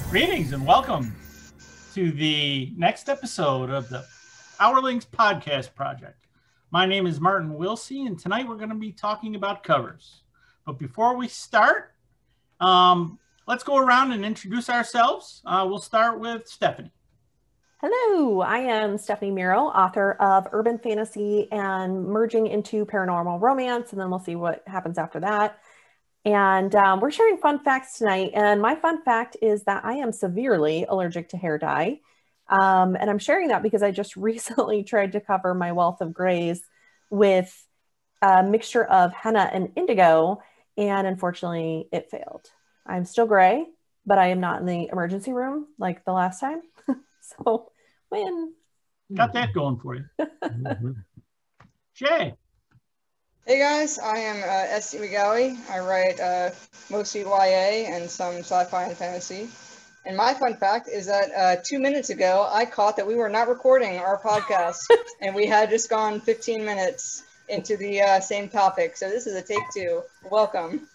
Greetings and welcome to the next episode of the Hourlings Podcast Project. My name is Martin Wilsey, and tonight we're going to be talking about covers. But before we start, let's go around and introduce ourselves. We'll start with Stephanie. Hello, I am Stephanie Miro, author of urban fantasy and merging into paranormal romance, and then we'll see what happens after that. And we're sharing fun facts tonight. And my fun fact is that I am severely allergic to hair dye. And I'm sharing that because I just recently tried to cover my wealth of grays with a mixture of henna and indigo. And unfortunately, it failed. I'm still gray, but I am not in the emergency room like the last time. So win. Got that going for you. Jay. Hey guys, I am S.D. McGowie. I write mostly YA and some sci-fi and fantasy. And my fun fact is that 2 minutes ago, I caught that we were not recording our podcast, and we had just gone 15 minutes into the same topic. So this is a take two. Welcome.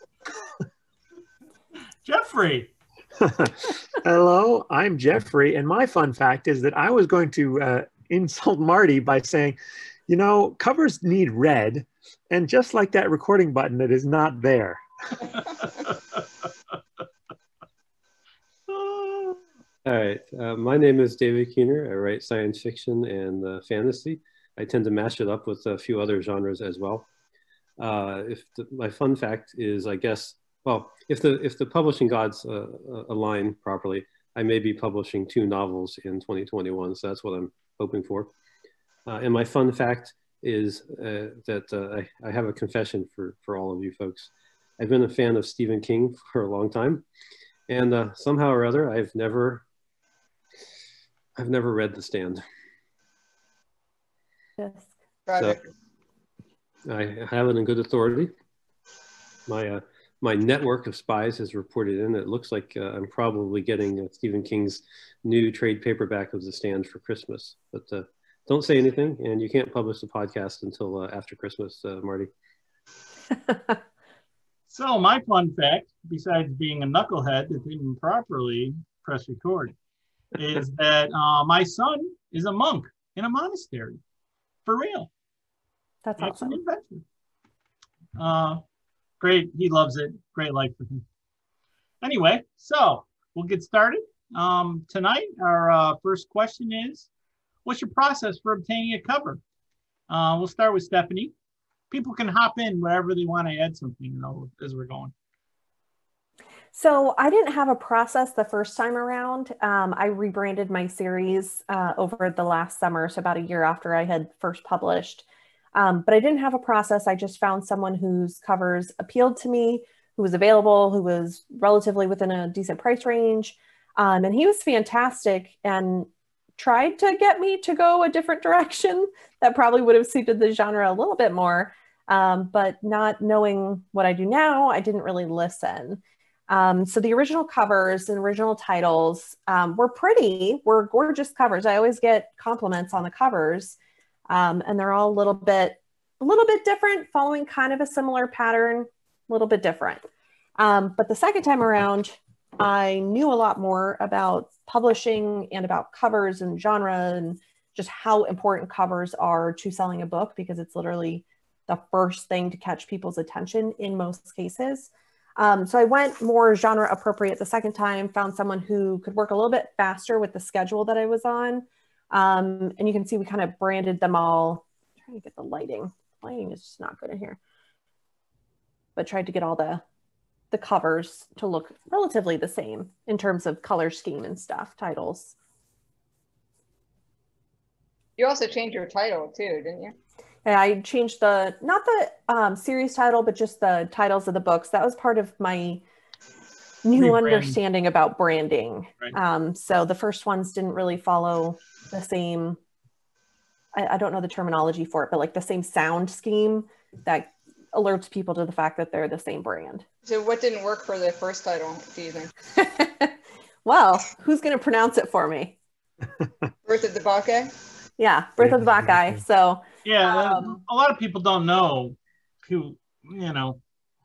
Jeffrey. Hello, I'm Jeffrey, and my fun fact is that I was going to insult Marty by saying, you know, covers need red, and just like that recording button, it is not there. All right, my name is David Keener. I write science fiction and fantasy. I tend to mash it up with a few other genres as well. My fun fact is, I guess, well, if the publishing gods align properly, I may be publishing 2 novels in 2021. So that's what I'm hoping for. And my fun fact is that I have a confession for all of you folks. I've been a fan of Stephen King for a long time, and somehow or other, I've never read The Stand. Yes. So I have it in good authority. My network of spies has reported in. It looks like I'm probably getting Stephen King's new trade paperback of The Stand for Christmas. But don't say anything, and you can't publish the podcast until after Christmas, Marty. So my fun fact, besides being a knucklehead that didn't properly press record, is that my son is a monk in a monastery. For real. That's awesome. An adventure. Great. He loves it. Great life for him. Anyway, so we'll get started. Tonight, our first question is, what's your process for obtaining a cover? We'll start with Stephanie. People can hop in wherever they want to add something, you know, as we're going. So I didn't have a process the first time around. I rebranded my series over the last summer, so about a year after I had first published. But I didn't have a process. I just found someone whose covers appealed to me, who was available, who was relatively within a decent price range. And he was fantastic and tried to get me to go a different direction that probably would have suited the genre a little bit more. But not knowing what I do now, I didn't really listen. So the original covers and original titles were gorgeous covers. I always get compliments on the covers. And they're all a little bit different, following kind of a similar pattern, a little bit different. But the second time around, I knew a lot more about publishing and about covers and genre and just how important covers are to selling a book, because it's literally the first thing to catch people's attention in most cases. So I went more genre appropriate the second time, found someone who could work a little bit faster with the schedule that I was on. And you can see we kind of branded them all. I'm trying to get the lighting. Lighting is just not good in here. But tried to get all the covers to look relatively the same in terms of color scheme and stuff, titles. You also changed your title too, didn't you? And I changed not the series title, but just the titles of the books. That was part of my new understanding about branding. Right. So the first ones didn't really follow the same, I don't know the terminology for it, but like the same sound scheme that alerts people to the fact that they're the same brand. So what didn't work for the first title, do you think? Well, who's going to pronounce it for me? Birth of the Bacchae? Yeah, Birth of the Bacchae. So yeah, a lot of people don't know who, you know,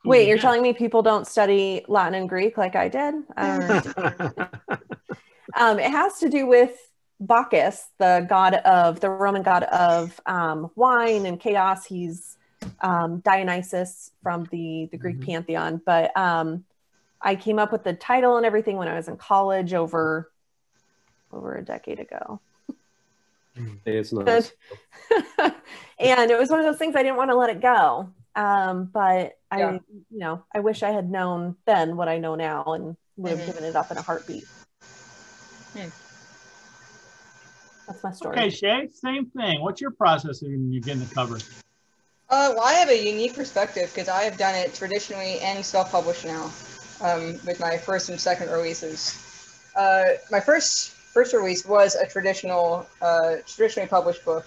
Wait, you're telling me people don't study Latin and Greek like I did? I don't understand. It has to do with Bacchus, the Roman god of wine and chaos. He's Dionysus from the Greek pantheon. But I came up with the title and everything when I was in college over a decade ago. Hey, it's nice. And it was one of those things I didn't want to let it go. But I wish I had known then what I know now and would have given it up in a heartbeat. That's my story. Okay, Shay, same thing. What's your process when you get in the cover? Well, I have a unique perspective because I have done it traditionally and self-published now with my first and second releases. My first release was a traditionally published book.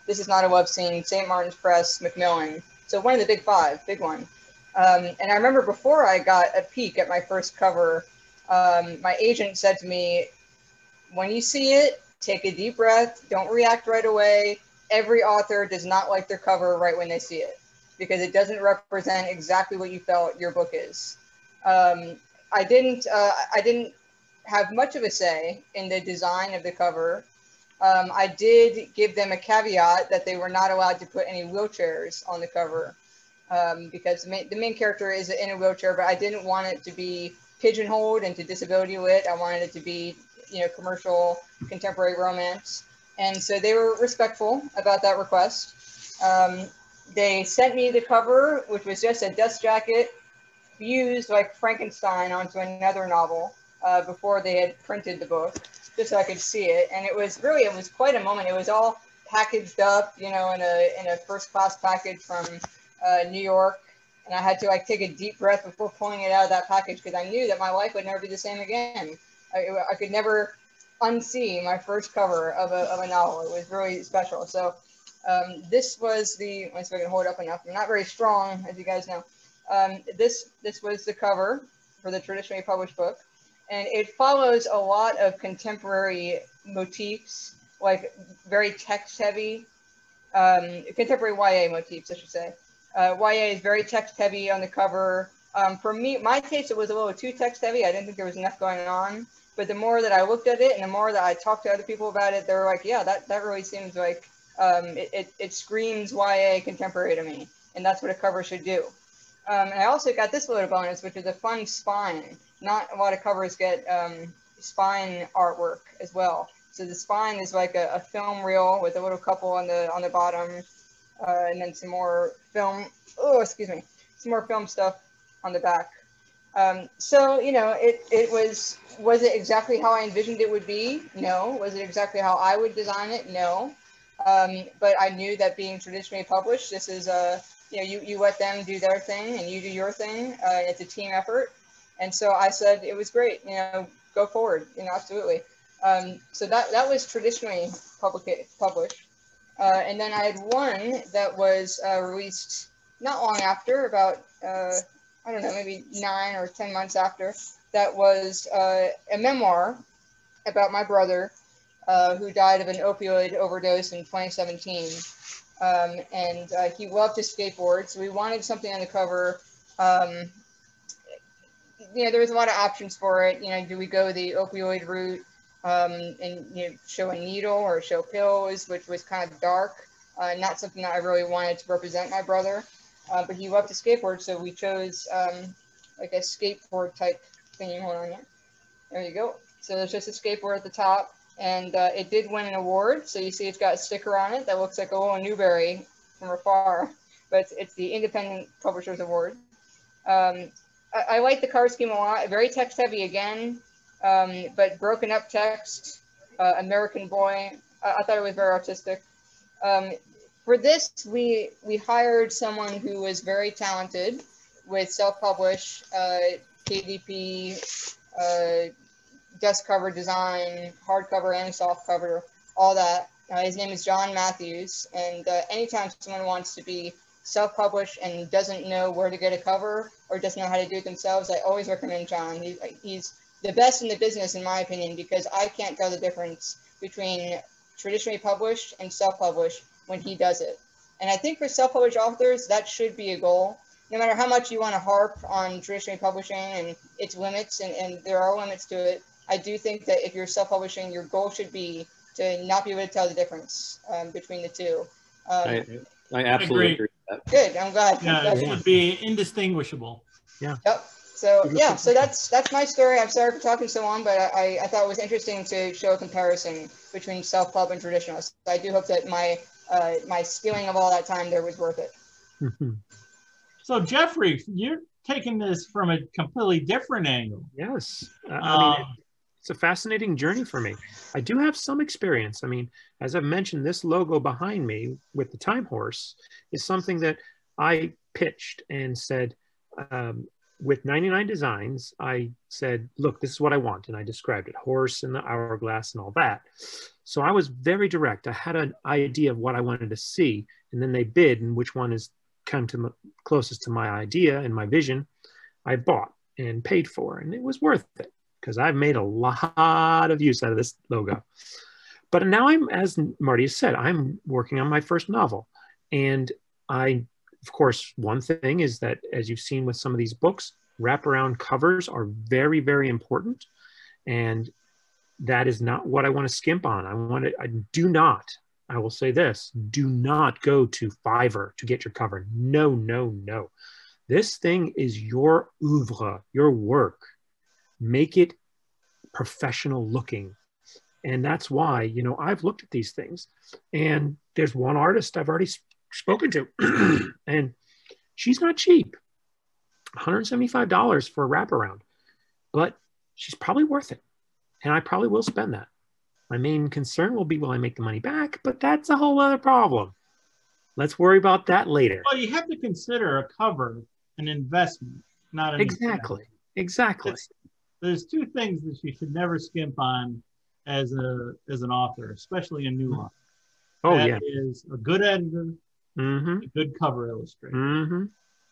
This is Not a Love Scene, St. Martin's Press, Macmillan. So one of the big five, big one. And I remember before I got a peek at my first cover, my agent said to me, when you see it, take a deep breath, don't react right away. Every author does not like their cover right when they see it because it doesn't represent exactly what you felt your book is. I didn't have much of a say in the design of the cover. I did give them a caveat that they were not allowed to put any wheelchairs on the cover because the main character is in a wheelchair, but I didn't want it to be pigeonholed into disability lit. I wanted it to be, commercial contemporary romance. And so they were respectful about that request. They sent me the cover, which was just a dust jacket fused like Frankenstein onto another novel before they had printed the book, just so I could see it. And it was quite a moment. It was all packaged up, in a first class package from New York. And I had to take a deep breath before pulling it out of that package because I knew that my life would never be the same again. I could never unsee my first cover of a novel. It was really special. So this was let's see if I can hold it up enough. I'm not very strong, as you guys know. This was the cover for the traditionally published book. And it follows a lot of contemporary motifs, like very text heavy, contemporary YA motifs, I should say. YA is very text heavy on the cover. For me, my taste, it was a little too text heavy. I didn't think there was enough going on. But the more that I looked at it and the more that I talked to other people about it, they were like, yeah, that really seems like it screams YA contemporary to me. And that's what a cover should do. And I also got this little bonus, which is a fun spine. Not a lot of covers get spine artwork as well. So the spine is like a film reel with a little couple on the bottom, and then some more film. Some more film stuff on the back. So it was it exactly how I envisioned it would be? No. Was it exactly how I would design it? No. But I knew that being traditionally published, this is you let them do their thing and you do your thing. It's a team effort. And so I said, it was great, go forward, absolutely. So that was traditionally published. And then I had one that was released not long after, about, I don't know, maybe 9 or 10 months after, that was a memoir about my brother who died of an opioid overdose in 2017. And he loved to skateboard, so we wanted something on the cover. There was a lot of options for it. Do we go the opioid route and show a needle or show pills, which was kind of dark, not something that I really wanted to represent my brother. But he loved to skateboard, so we chose like a skateboard type thing. Hold on there you go. So there's just a skateboard at the top, and it did win an award. So you see it's got a sticker on it that looks like a little Newbery from afar, but it's the Independent Publishers Award. I like the cover scheme a lot. Very text heavy again, but broken up text, American Boy. I thought it was very artistic. For this, we hired someone who was very talented with self-publish, KDP, desk cover design, hardcover and soft cover, all that. His name is John Matthews, and anytime someone wants to be self-published and doesn't know where to get a cover or doesn't know how to do it themselves, I always recommend John. He's the best in the business, in my opinion, because I can't tell the difference between traditionally published and self-published when he does it. And I think for self-published authors, that should be a goal. no matter how much you want to harp on traditional publishing and its limits, and there are limits to it, I do think that if you're self-publishing, your goal should be to not be able to tell the difference between the two. I absolutely agree with that. Good, I'm glad. Yeah, it should be indistinguishable. Yeah. Yep. So yeah, so that's my story. I'm sorry for talking so long, but I thought it was interesting to show a comparison between self-pub and traditional. So I do hope that my stealing of all that time there was worth it. So Jeffrey, you're taking this from a completely different angle. Yes. I mean, it's a fascinating journey for me. I do have some experience. I mean, as I've mentioned, this logo behind me with the time horse is something that I pitched and said, with 99 designs, I said, look, this is what I want. And I described it, horse and the hourglass and all that. So I was very direct. I had an idea of what I wanted to see, and then they bid, and which one is come to closest to my idea and my vision, I bought and paid for, and it was worth it because I've made a lot of use out of this logo. But now I'm, as Marty has said, I'm working on my first novel. And of course, one thing is that, as you've seen with some of these books, wraparound covers are very, very important. And that is not what I want to skimp on. I will say this, do not go to Fiverr to get your cover. No, no, no. This thing is your oeuvre, your work. Make it professional looking. And that's why, you know, I've looked at these things, and there's one artist I've already spoken to, and she's not cheap. $175 for a wraparound, but she's probably worth it. And I probably will spend that. My main concern will be, will I make the money back? But that's a whole other problem. Let's worry about that later. Well, you have to consider a cover an investment, not an Exactly. investment. Exactly. There's two things that you should never skimp on as an author, especially a new author. Oh, that yeah. is a good editor, Mm-hmm. a good cover illustrator. Mm-hmm.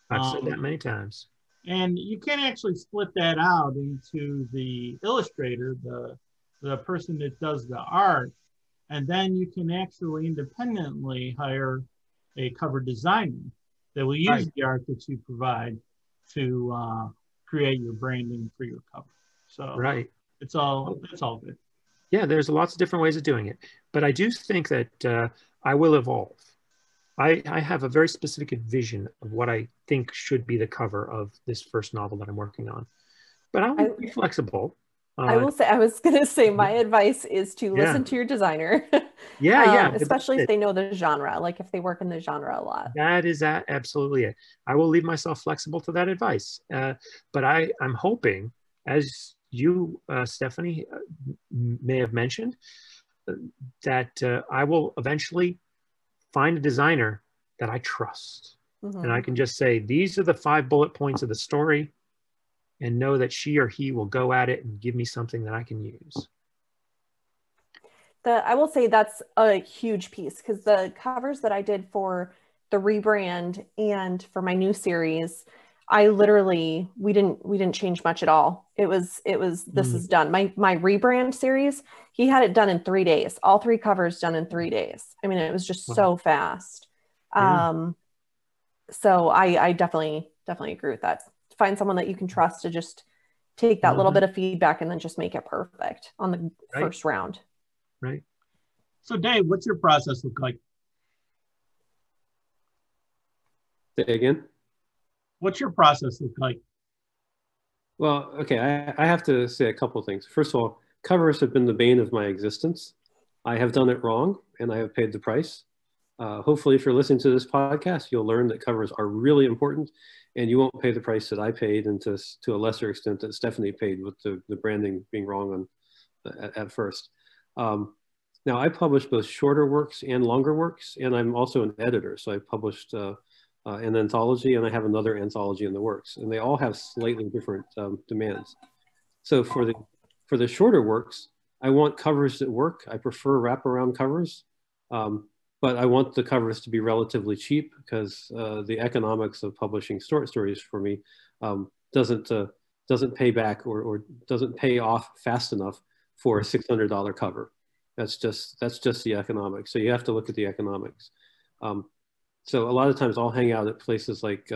I've said that many times. And you can actually split that out into the illustrator, the person that does the art, and then you can actually independently hire a cover designer that will use the art that you provide to create your branding for your cover. So it's all good. Yeah, there's lots of different ways of doing it, but I do think that I will evolve. I have a very specific vision of what I think should be the cover of this first novel that I'm working on, but I will be flexible. I was going to say, my advice is to listen to your designer. Especially if they know the genre, like if they work in the genre a lot. That is absolutely it. I will leave myself flexible to that advice. But I'm hoping, as you, Stephanie, may have mentioned, that I will eventually find a designer that I trust. And I can just say, these are the 5 bullet points of the story, and know that she or he will go at it and give me something that I can use. I will say that's a huge piece, because the covers that I did for the rebrand and for my new series, I literally, we didn't change much at all. It was this is done. My rebrand series, he had it done in 3 days. All 3 covers done in 3 days. I mean, it was just so fast. So I definitely agree with that. Find someone that you can trust to just take that little bit of feedback and then just make it perfect on the first round. Right. So Dave, what's your process look like? Say again? What's your process look like? Well, okay, I have to say a couple of things. First of all, covers have been the bane of my existence. I have done it wrong, and I have paid the price. Hopefully, if you're listening to this podcast, you'll learn that covers are really important, and you won't pay the price that I paid, and to a lesser extent that Stephanie paid with the branding being wrong at first. Now, I publish both shorter works and longer works, and I'm also an editor. So I published an anthology, and I have another anthology in the works, and they all have slightly different demands. So for the shorter works, I want covers that work. I prefer wraparound covers, but I want the covers to be relatively cheap, because the economics of publishing short stories for me doesn't pay back or doesn't pay off fast enough for a $600 cover. That's just the economics. So you have to look at the economics. So a lot of times I'll hang out at places like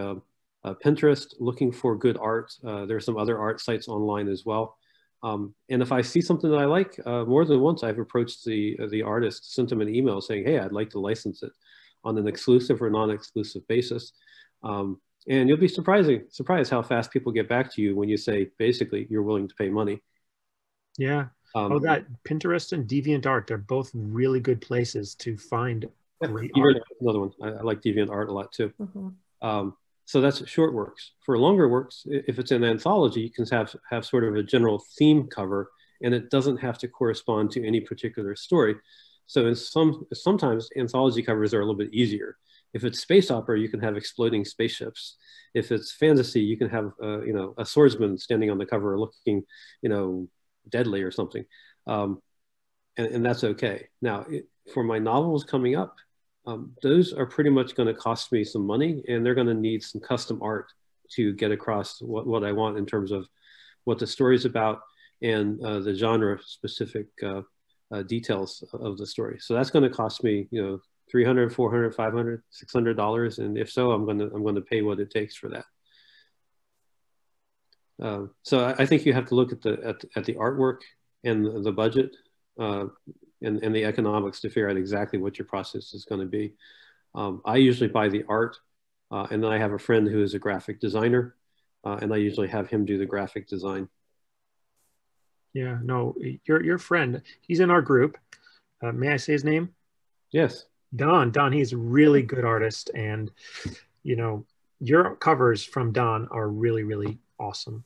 Pinterest, looking for good art. There are some other art sites online as well. And if I see something that I like, more than once I've approached the artist, sent them an email saying, hey, I'd like to license it on an exclusive or non-exclusive basis. And you'll be surprised how fast people get back to you when you say, basically, you're willing to pay money. Yeah. That Pinterest and DeviantArt, they're both really good places to find great art. Another one. I like DeviantArt a lot too. So that's short works. For longer works, if it's an anthology, you can have sort of a general theme cover, and it doesn't have to correspond to any particular story. So sometimes anthology covers are a little bit easier. If it's space opera, you can have exploding spaceships. If it's fantasy, you can have a swordsman standing on the cover looking, deadly or something, and that's okay. Now, for my novels coming up, those are pretty much going to cost me some money, and they're going to need some custom art to get across what I want in terms of what the story's about and the genre specific details of the story. So that's going to cost me, $300, $400, $500, $600, and if so, I'm going to pay what it takes for that. So I think you have to look at the artwork and the budget and the economics to figure out exactly what your process is going to be. I usually buy the art, and then I have a friend who is a graphic designer, and I usually have him do the graphic design. Yeah, no, your friend, he's in our group. May I say his name? Yes. Don, he's a really good artist, and your covers from Don are really, really awesome.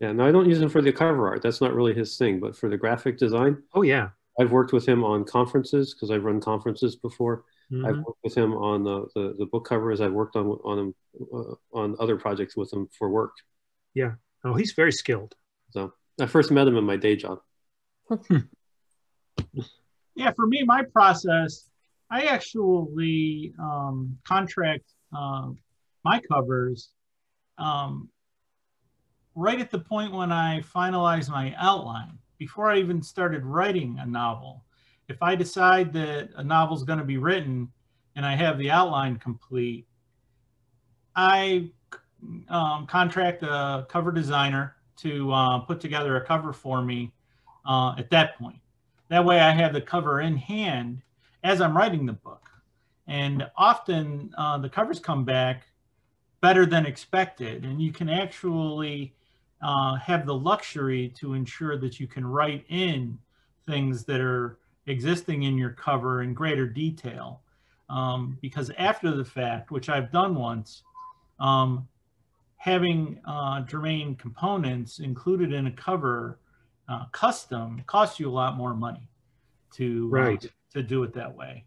Yeah, no, I don't use him for the cover art. That's not really his thing, but for the graphic design. Oh yeah. I've worked with him on conferences because I've run conferences before. I've worked with him on the book covers. I've worked on him on other projects with him for work. Yeah. Oh, he's very skilled. So I first met him in my day job. Yeah, for me, my process, I actually contract my covers right at the point when I finalize my outline, before I even started writing a novel. If I decide that a novel is going to be written and I have the outline complete, I contract a cover designer to put together a cover for me at that point. That way I have the cover in hand as I'm writing the book. And often the covers come back better than expected, and you can actually have the luxury to ensure that you can write in things that are existing in your cover in greater detail. Because after the fact, which I've done once, having germane components included in a cover custom costs you a lot more money to do it that way.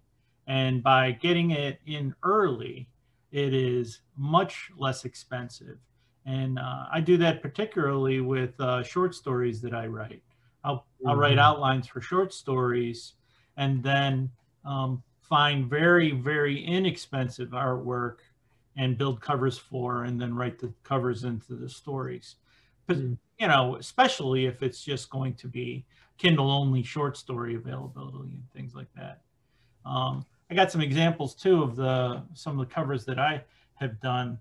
And by getting it in early, it is much less expensive. And I do that particularly with short stories that I write. I'll write outlines for short stories and then find very, very inexpensive artwork and build covers for, and then write the covers into the stories. But, especially if it's just going to be Kindle only short story availability and things like that. I got some examples too of some of the covers that I have done.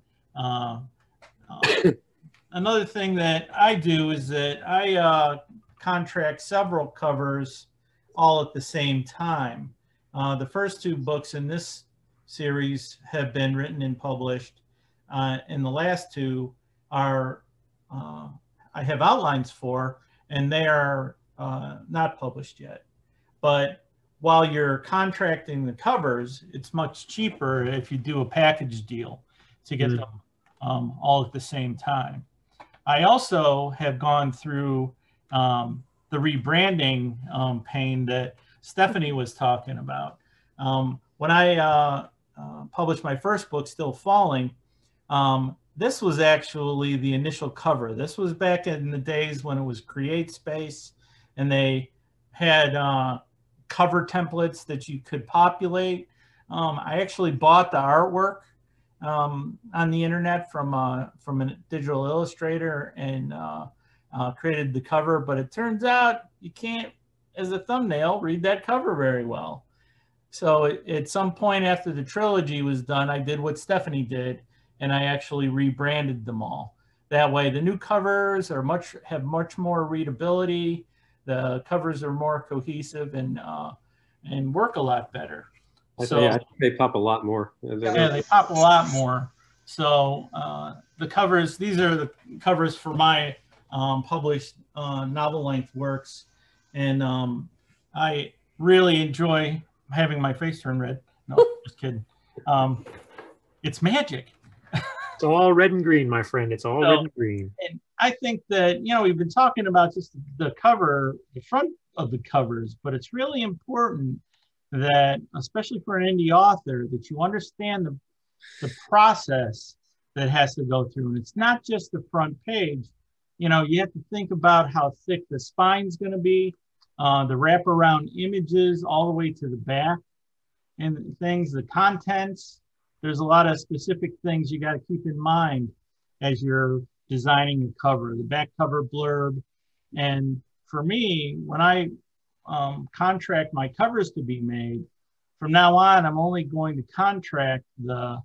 Another thing that I do is that I contract several covers all at the same time. The first two books in this series have been written and published, and the last two are I have outlines for, and they are not published yet. But while you're contracting the covers, it's much cheaper if you do a package deal to get them all at the same time. I also have gone through the rebranding pain that Stephanie was talking about. When I published my first book, Still Falling, this was actually the initial cover. This was back in the days when it was CreateSpace, and they had cover templates that you could populate. I actually bought the artwork on the internet from a digital illustrator and created the cover, but it turns out you can't, as a thumbnail, read that cover very well. So at some point after the trilogy was done, I did what Stephanie did, and I actually rebranded them all. That way, the new covers have much more readability. The covers are more cohesive and work a lot better. So I think they pop a lot more. Yeah, they pop a lot more. So the covers, these are the covers for my published novel length works, and I really enjoy having my face turn red. No, just kidding. It's magic. It's all red and green, my friend. It's all red and green. And I think that, we've been talking about just the cover, the front of the covers, but it's really important that, especially for an indie author, that you understand the process that has to go through. And it's not just the front page. You have to think about how thick the spine's going to be, the wraparound images all the way to the back, and things, the contents. There's a lot of specific things you got to keep in mind as you're designing a cover, the back cover blurb. And for me, when I contract my covers to be made, from now on, I'm only going to contract the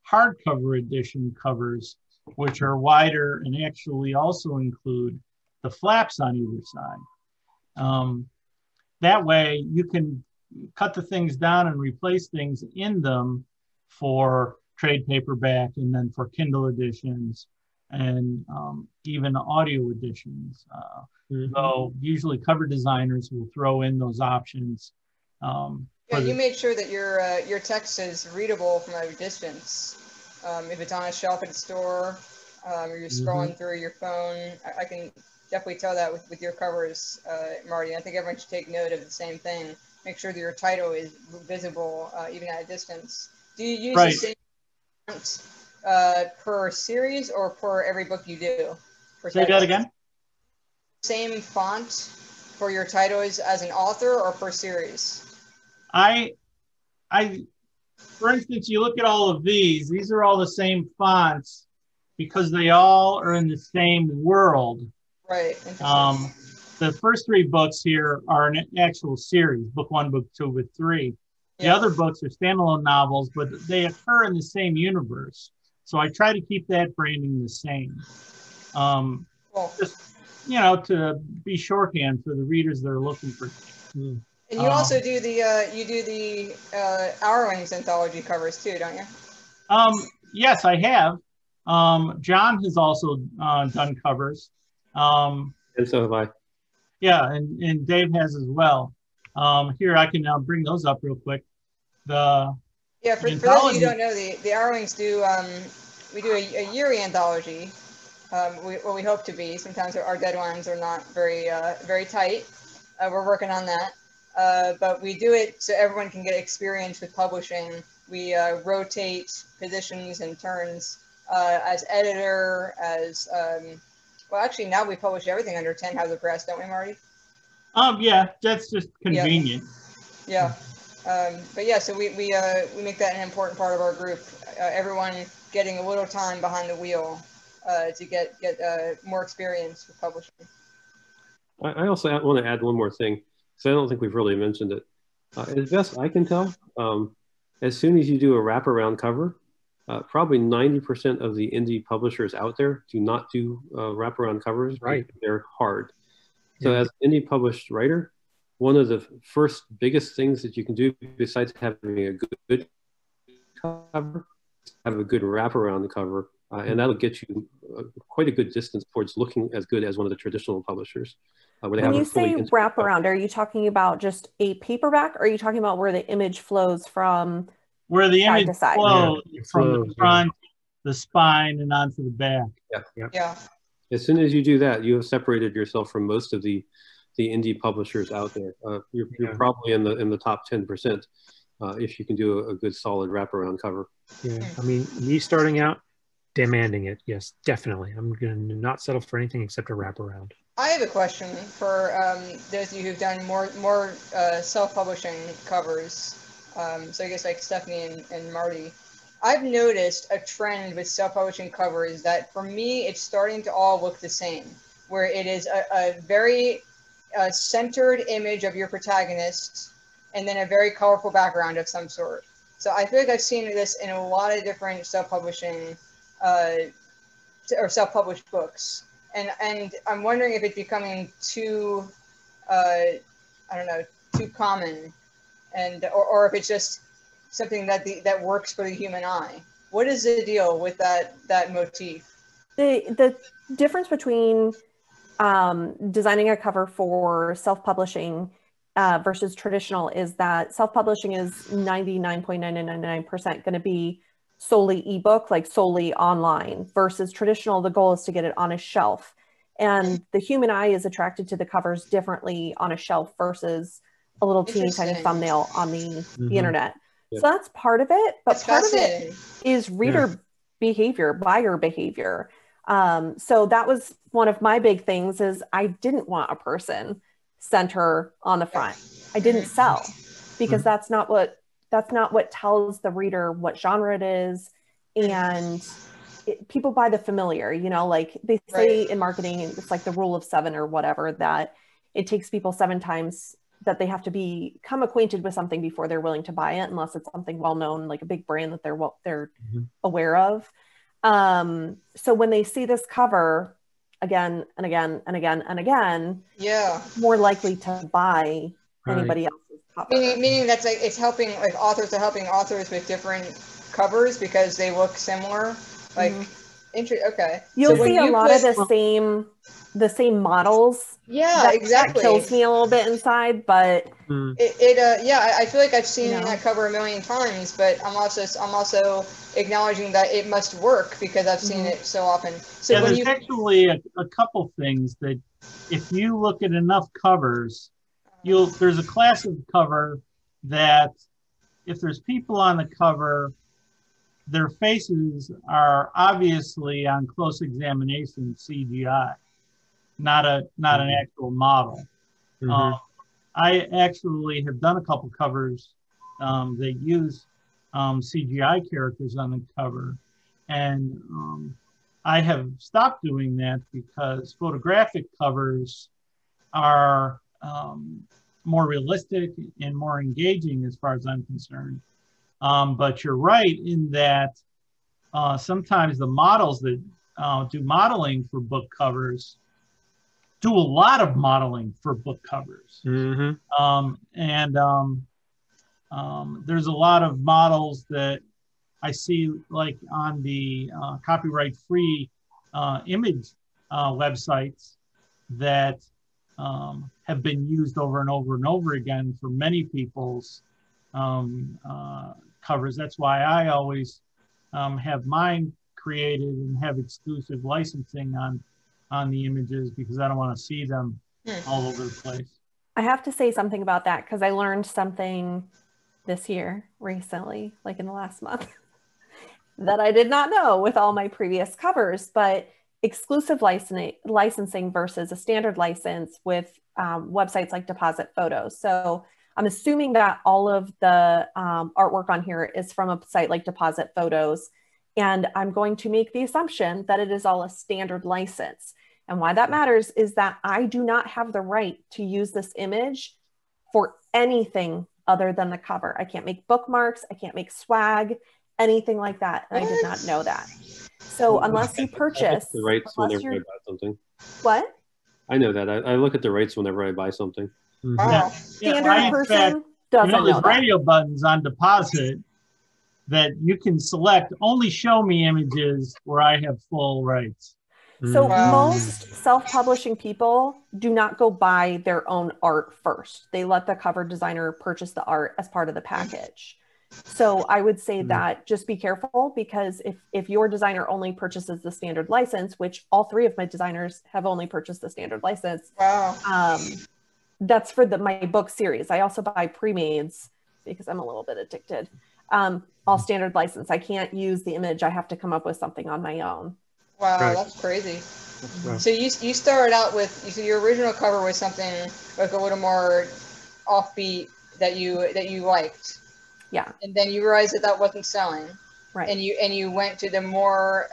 hardcover edition covers, which are wider and actually also include the flaps on either side. That way you can cut the things down and replace things in them for trade paperback, and then for Kindle editions, and even audio editions. So usually cover designers will throw in those options. You make sure that your text is readable from a distance. If it's on a shelf at a store, or you're scrolling through your phone, I can definitely tell that with your covers, Marty. I think everyone should take note of the same thing. Make sure that your title is visible even at a distance. Do you use the same font per series or per every book you do? Say that again? Same font for your titles as an author or per series? I, for instance, you look at all of these are all the same fonts because they all are in the same world. Right. The first three books here are an actual series, book 1, book 2, book 3. The other books are standalone novels, but they occur in the same universe. So I try to keep that branding the same. Just, to be shorthand for the readers that are looking for things. And you also do the Hourlings anthology covers too, don't you? Yes, I have. John has also done covers. And so have I. Yeah, and Dave has as well. Here, I can bring those up real quick. For those of you who don't know, the Hourlings do, we do a yearly anthology. We hope to be. Sometimes our deadlines are not very tight. We're working on that. But we do it so everyone can get experience with publishing. We rotate positions and turns as editor, as, well, actually now we publish everything under 10 House of Press, don't we, Marty? Yeah, that's just convenient. Yeah. But yeah, so we make that an important part of our group. Everyone getting a little time behind the wheel to get more experience with publishing. I also want to add one more thing, because I don't think we've really mentioned it. As best I can tell, as soon as you do a wraparound cover, probably 90% of the indie publishers out there do not do wraparound covers. Right. They're hard. So as an indie published writer, one of the first biggest things that you can do besides having a good cover, have a good wraparound cover, and that'll get you quite a good distance towards looking as good as one of the traditional publishers. When you say wraparound, are you talking about just a paperback, or are you talking about where the image flows from where the side image to side? flows from the front, the spine, and onto the back? Yeah. As soon as you do that, you have separated yourself from most of the indie publishers out there. You're probably in the top 10% if you can do a good solid wraparound cover. Yeah, I mean, me starting out, demanding it. Yes, definitely. I'm going to not settle for anything except a wraparound. I have a question for those of you who've done more self-publishing covers. So I guess like Stephanie and Marty. I've noticed a trend with self-publishing covers that for me, it's starting to all look the same, where it is a very centered image of your protagonist and then a very colorful background of some sort. So I feel like I've seen this in a lot of different self-publishing or self-published books, and I'm wondering if it's becoming too, I don't know, too common, and or if it's just something that works for the human eye. What is the deal with that motif? The difference between designing a cover for self-publishing versus traditional is that self-publishing is 99.999% going to be solely ebook, like solely online, versus traditional, the goal is to get it on a shelf. And the human eye is attracted to the covers differently on a shelf versus a little teeny tiny thumbnail on the internet. Yeah. So that's part of it, but part of it is reader behavior, buyer behavior. So that was one of my big things is I didn't want a person center on the front. I didn't sell because that's not what tells the reader what genre it is. And people buy the familiar, you know, like they say in marketing, it's like the rule of 7 or whatever, that it takes people 7 times that they have to become acquainted with something before they're willing to buy it, unless it's something well-known, like a big brand that they're aware of. So when they see this cover again and again and again and again, more likely to buy anybody else's cover. Meaning that's like it's helping, like authors are helping authors with different covers because they look similar. Like okay. You'll see a lot of the same models. Yeah, exactly. That kills me a little bit inside, but I feel like I've seen that cover a million times, but I'm also acknowledging that it must work because I've seen it so often. So there's actually a couple things that if you look at enough covers, there's a class of cover that if there's people on the cover, their faces are obviously on close examination CGI, not an actual model. I actually have done a couple covers that use CGI characters on the cover, and I have stopped doing that because photographic covers are more realistic and more engaging as far as I'm concerned. But you're right in that sometimes the models that do modeling for book covers do a lot of modeling for book covers. There's a lot of models that I see like on the copyright-free image websites that have been used over and over and over again for many people's covers. That's why I always have mine created and have exclusive licensing on the images because I don't want to see them all over the place. I have to say something about that because I learned something this year recently, like in the last month, that I did not know with all my previous covers, but exclusive licensing versus a standard license with websites like Deposit Photos. So I'm assuming that all of the artwork on here is from a site like Deposit Photos. And I'm going to make the assumption that it is all a standard license. And why that matters is that I do not have the right to use this image for anything other than the cover. I can't make bookmarks. I can't make swag, anything like that. And I did not know that. So unless you purchase the rights whenever I buy something. What? I know that. I look at the rights whenever I buy something. Wow. Standard person doesn't know there's that. radio buttons on Deposit that you can select only show me images where I have full rights. So most self-publishing people do not go buy their own art first. They let the cover designer purchase the art as part of the package. So I would say that just be careful because if your designer only purchases the standard license, which all 3 of my designers have only purchased the standard license, that's for my book series. I also buy pre-mades because I'm a little bit addicted. All standard license. I can't use the image. I have to come up with something on my own. Wow, that's crazy. So you started out with, so your original cover was something like a little more offbeat that you liked. Yeah. And then you realized that wasn't selling. Right. And you went to the more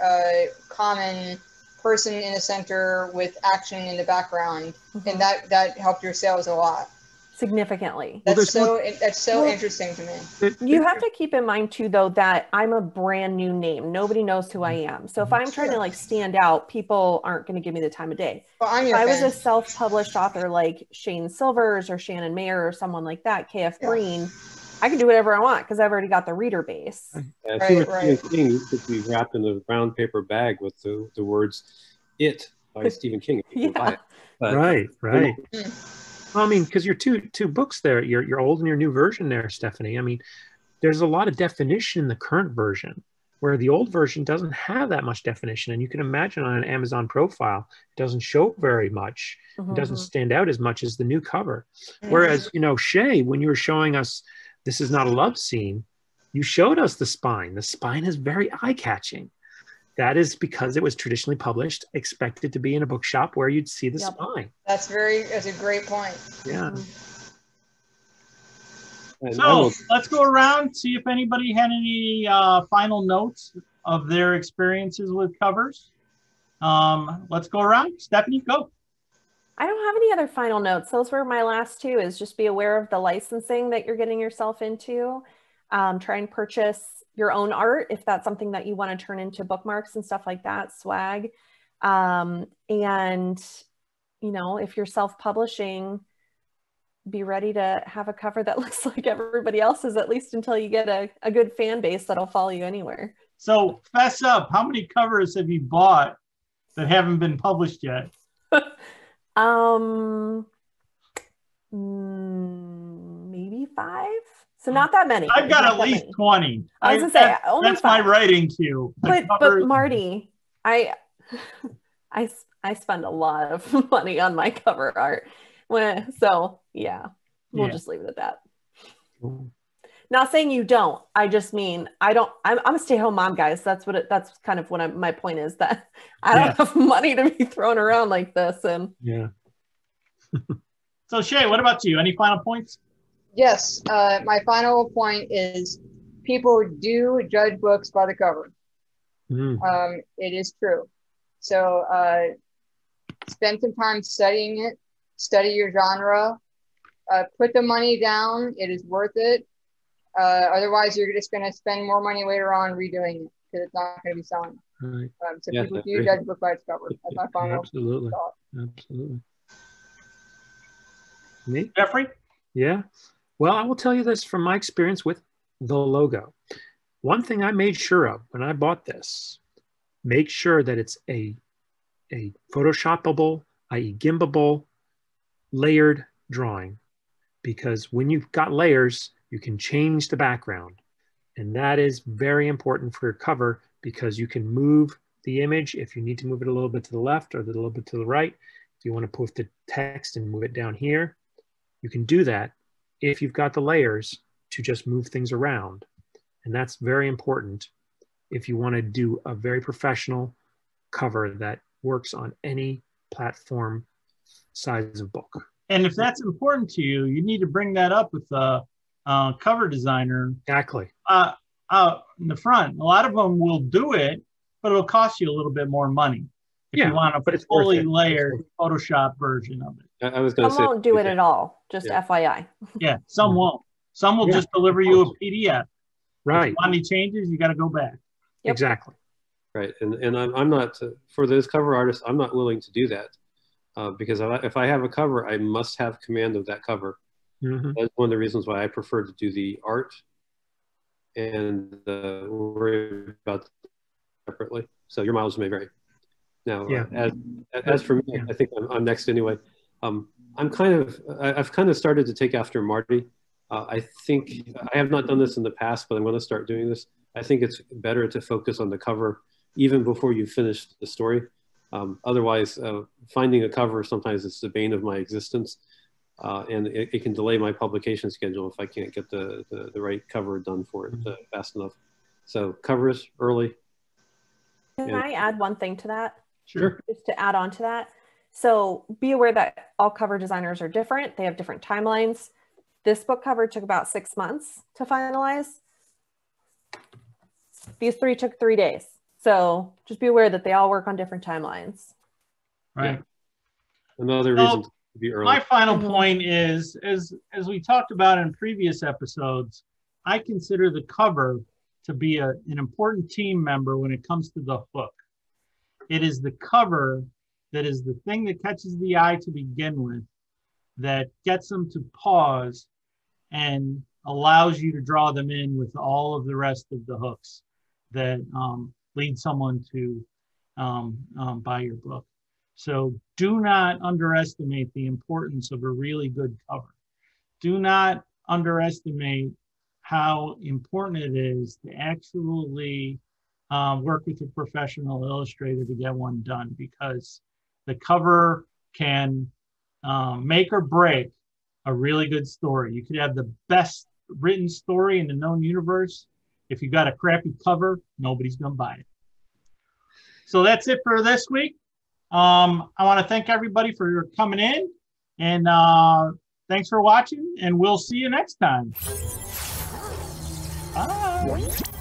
common person in the center with action in the background, and that helped your sales a lot. significantly. That's so interesting to me. You have to keep in mind too, though, that I'm a brand new name. Nobody knows who I am. So if I'm trying to like stand out, people aren't going to give me the time of day. Well, if I was a self-published author like Shane Silvers or Shannon Mayer or someone like that, KF Green, I can do whatever I want because I've already got the reader base. If you were Stephen King, you could be wrapped in a brown paper bag with the words "It" by Stephen King. Right. Well, I mean, because your two books there, your old and your new version there, Stephanie. I mean, there's a lot of definition in the current version, where the old version doesn't have that much definition. And you can imagine on an Amazon profile, it doesn't show very much. It doesn't stand out as much as the new cover. Whereas, you know, Shay, when you were showing us This Is Not a Love Scene, you showed us the spine. The spine is very eye-catching. That is because it was traditionally published, expected to be in a bookshop where you'd see the spine. That's a great point. Yeah. So let's go around, see if anybody had any final notes of their experiences with covers. Let's go around. Stephanie, go. I don't have any other final notes. Those were my last two, is just be aware of the licensing that you're getting yourself into. Try and purchase your own art if that's something that you want to turn into bookmarks and stuff like that, swag. And, you know, if you're self-publishing, be ready to have a cover that looks like everybody else's, at least until you get a good fan base that'll follow you anywhere. So fess up, how many covers have you bought that haven't been published yet? Maybe 5. So not that many. I've got at least 20. I was gonna say only that's 5. my writing queue. But Marty, I spend a lot of money on my cover art. So yeah, we'll just leave it at that. Not saying you don't. I just mean I'm a stay-at-home mom, guys. That's kind of what my point is, that I don't have money to be thrown around like this. And So Shay, what about you? Any final points? Yes, my final point is people do judge books by the cover. It is true. So spend some time studying it, study your genre, put the money down. It is worth it. Otherwise, you're just going to spend more money later on redoing it because it's not going to be selling. Right. So people do judge a book by its cover. That's my final thought. Absolutely. Me? Jeffrey? Yeah. Well, I will tell you this from my experience with the logo. One thing I made sure of when I bought this, make sure that it's a Photoshoppable, i.e. gimbable, layered drawing. Because when you've got layers, you can change the background. And that is very important for your cover because you can move the image if you need to move it a little bit to the left or a little bit to the right. If you want to put the text and move it down here, you can do that if you've got the layers to just move things around. And that's very important if you want to do a very professional cover that works on any platform size of book. And if that's important to you, you need to bring that up with the cover designer. Exactly. In the front. A lot of them will do it, but it'll cost you a little bit more money if you want a fully layered Photoshop version of it. I was going to say, won't do it at all. Just FYI. Yeah, some won't. Some will just deliver you a PDF. Right. If you want any changes, you got to go back. Yep. Exactly. Right. And I'm not, for those cover artists, I'm not willing to do that because if I have a cover, I must have command of that cover. That's one of the reasons why I prefer to do the art and worry about separately. So your mileage may vary. Now, as for me, I think I'm next anyway. I've kind of started to take after Marty. I think I have not done this in the past, but I'm going to start doing this. I think it's better to focus on the cover even before you finish the story. Otherwise, finding a cover sometimes is the bane of my existence. And it can delay my publication schedule if I can't get the right cover done for it fast enough. So covers early. Can I add one thing to that? Sure. Just to add on to that. So be aware that all cover designers are different. They have different timelines. This book cover took about 6 months to finalize. These 3 took 3 days. So just be aware that they all work on different timelines. Right. Another reason to be early. My final point is, as we talked about in previous episodes, I consider the cover to be an important team member when it comes to the hook. It is the cover that is the thing that catches the eye to begin with, that gets them to pause and allows you to draw them in with all of the rest of the hooks that lead someone to buy your book. So do not underestimate the importance of a really good cover. Do not underestimate how important it is to actually work with a professional illustrator to get one done, because the cover can make or break a really good story. You could have the best written story in the known universe. If you got a crappy cover, nobody's gonna buy it. So that's it for this week. I want to thank everybody for coming in, and thanks for watching, and we'll see you next time. Bye.